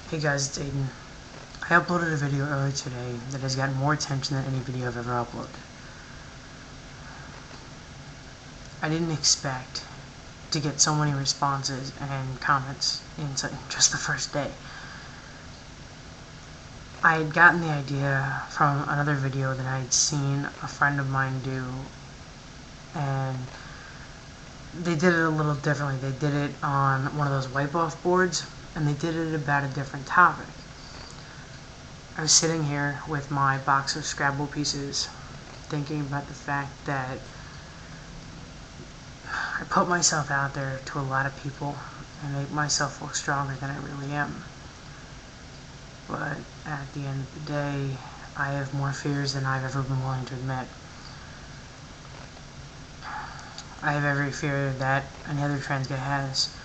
Hey guys, it's Aiden. I uploaded a video earlier today that has gotten more attention than any video I've ever uploaded. I didn't expect to get so many responses and comments in just the first day. I had gotten the idea from another video that I had seen a friend of mine do, and they did it a little differently. They did it on one of those wipe-off boards, and they did it about a different topic. I was sitting here with my box of Scrabble pieces, thinking about the fact that I put myself out there to a lot of people and make myself look stronger than I really am. But at the end of the day, I have more fears than I've ever been willing to admit. I have every fear that any other trans guy has.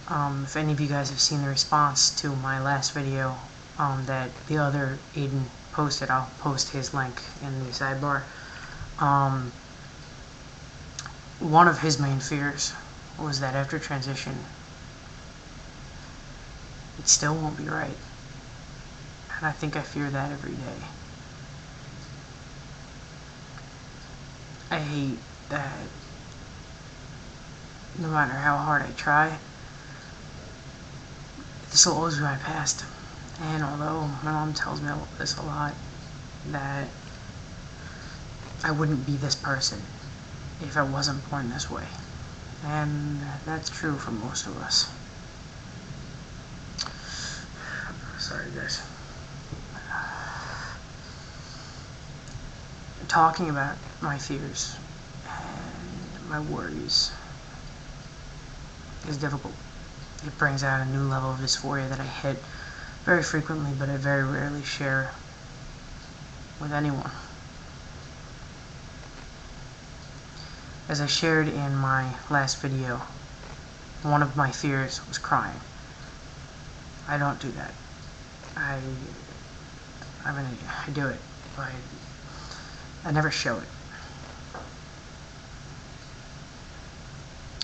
If any of you guys have seen the response to my last video that the other Aiden posted, I'll post his link in the sidebar. One of his main fears was that after transition, it still won't be right. And I think I fear that every day. I hate that no matter how hard I try, this will always be my past. And although my mom tells me this a lot, that I wouldn't be this person if I wasn't born this way. And that's true for most of us. Sorry guys. Talking about my fears and my worries is difficult. It brings out a new level of dysphoria that I hit very frequently, but I very rarely share with anyone. As I shared in my last video, one of my fears was crying. I don't do that. I do it, but I never show it.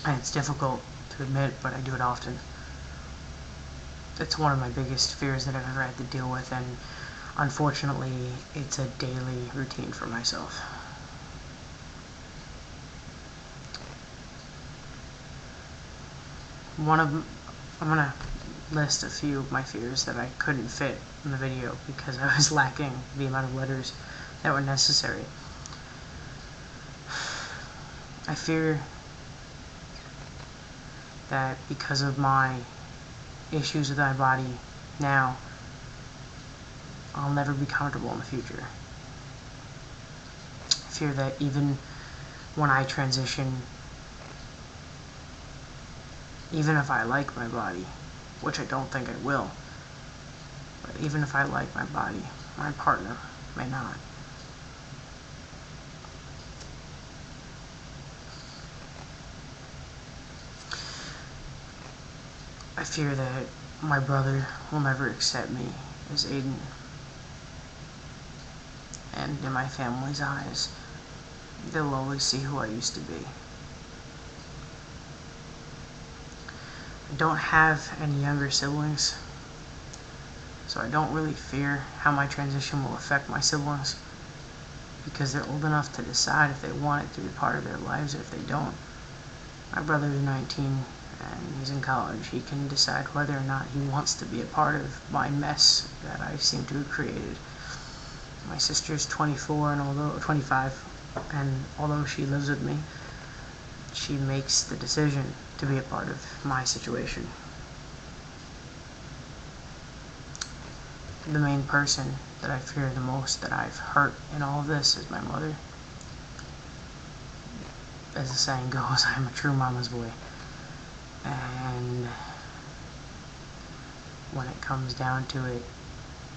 And it's difficult to admit, but I do it often. It's one of my biggest fears that I've ever had to deal with, and unfortunately, it's a daily routine for myself. I'm gonna list a few of my fears that I couldn't fit in the video because I was lacking the amount of letters that were necessary. I fear that because of my issues with my body now, I'll never be comfortable in the future. I fear that even when I transition, even if I like my body, which I don't think I will, but even if I like my body, my partner may not. I fear that my brother will never accept me as Aiden, and in my family's eyes, they'll always see who I used to be. I don't have any younger siblings, so I don't really fear how my transition will affect my siblings, because they're old enough to decide if they want it to be part of their lives or if they don't. My brother is 19 and he's in college. He can decide whether or not he wants to be a part of my mess that I seem to have created. My sister's 24 and 25, and although she lives with me, she makes the decision to be a part of my situation. The main person that I fear the most that I've hurt in all of this is my mother. As the saying goes, I'm a true mama's boy. And when it comes down to it,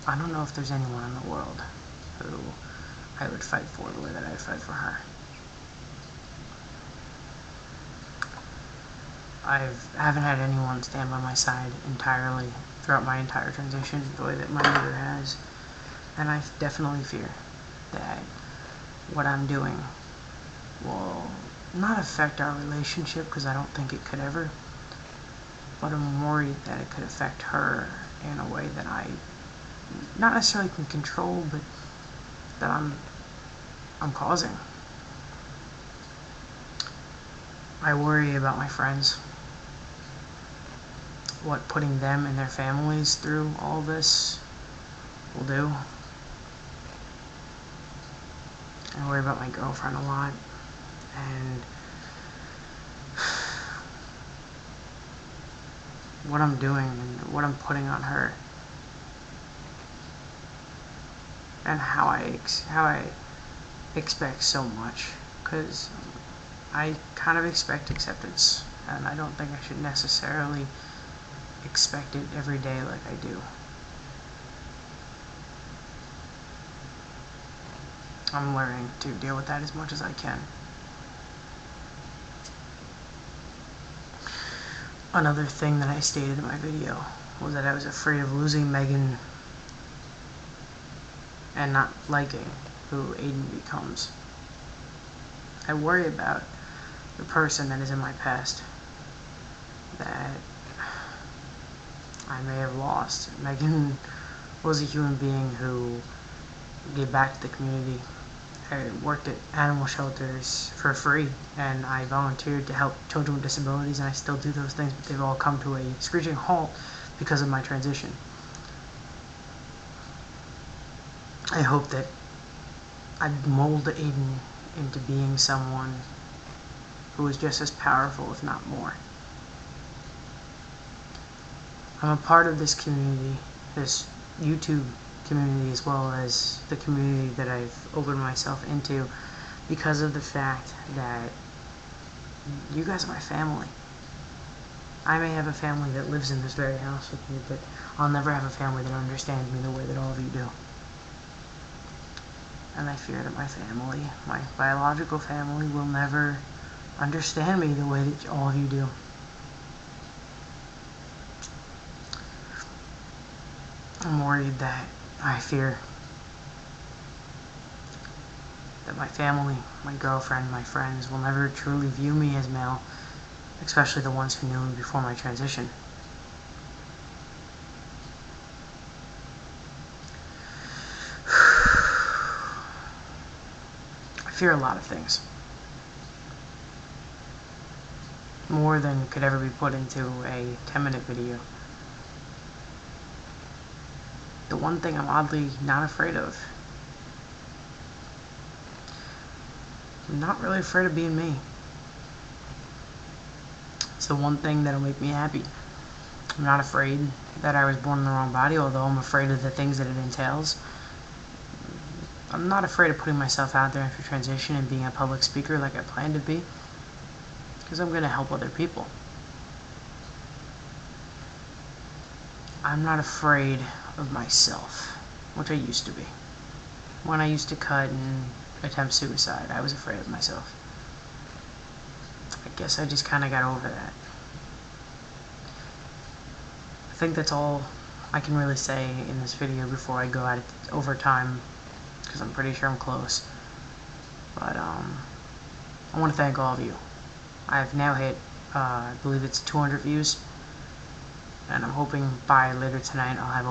I don't know if there's anyone in the world who I would fight for the way that I'd fight for her. I haven't had anyone stand by my side entirely throughout my entire transition the way that my mother has, and I definitely fear that what I'm doing will not affect our relationship, because I don't think it could ever, but I'm worried that it could affect her in a way that I not necessarily can control, but that I'm causing. I worry about my friends, what putting them and their families through all this will do. I worry about my girlfriend a lot, and what I'm doing and what I'm putting on her, and how I expect so much, because I kind of expect acceptance, and I don't think I should necessarily expect it every day like I do. I'm learning to deal with that as much as I can. Another thing that I stated in my video was that I was afraid of losing Megan and not liking who Aiden becomes. I worry about the person that is in my past that I may have lost. Megan was a human being who gave back to the community. I worked at animal shelters for free, and I volunteered to help children with disabilities, and I still do those things, but they've all come to a screeching halt because of my transition. I hope that I mold Aiden into being someone who is just as powerful, if not more. I'm a part of this community, this YouTube community, as well as the community that I've opened myself into, because of the fact that you guys are my family. I may have a family that lives in this very house with me, but I'll never have a family that understands me the way that all of you do. And I fear that my family, my biological family, will never understand me the way that all of you do. I'm worried that I fear that my family, my girlfriend, my friends will never truly view me as male, especially the ones who knew me before my transition. I fear a lot of things. More than could ever be put into a 10-minute video. The one thing I'm oddly not afraid of, I'm not really afraid of being me. It's the one thing that'll make me happy. I'm not afraid that I was born in the wrong body, although I'm afraid of the things that it entails. I'm not afraid of putting myself out there after transition and being a public speaker like I plan to be, because I'm going to help other people. I'm not afraid of myself, which I used to be. When I used to cut and attempt suicide, I was afraid of myself. I guess I just kind of got over that. I think that's all I can really say in this video before I go at it over time, because I'm pretty sure I'm close. But I want to thank all of you. I've now hit, I believe it's 200 views, and I'm hoping by later tonight I'll have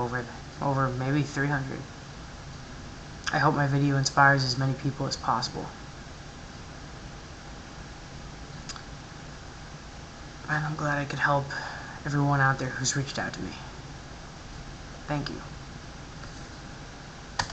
over maybe 300. I hope my video inspires as many people as possible. And I'm glad I could help everyone out there who's reached out to me. Thank you.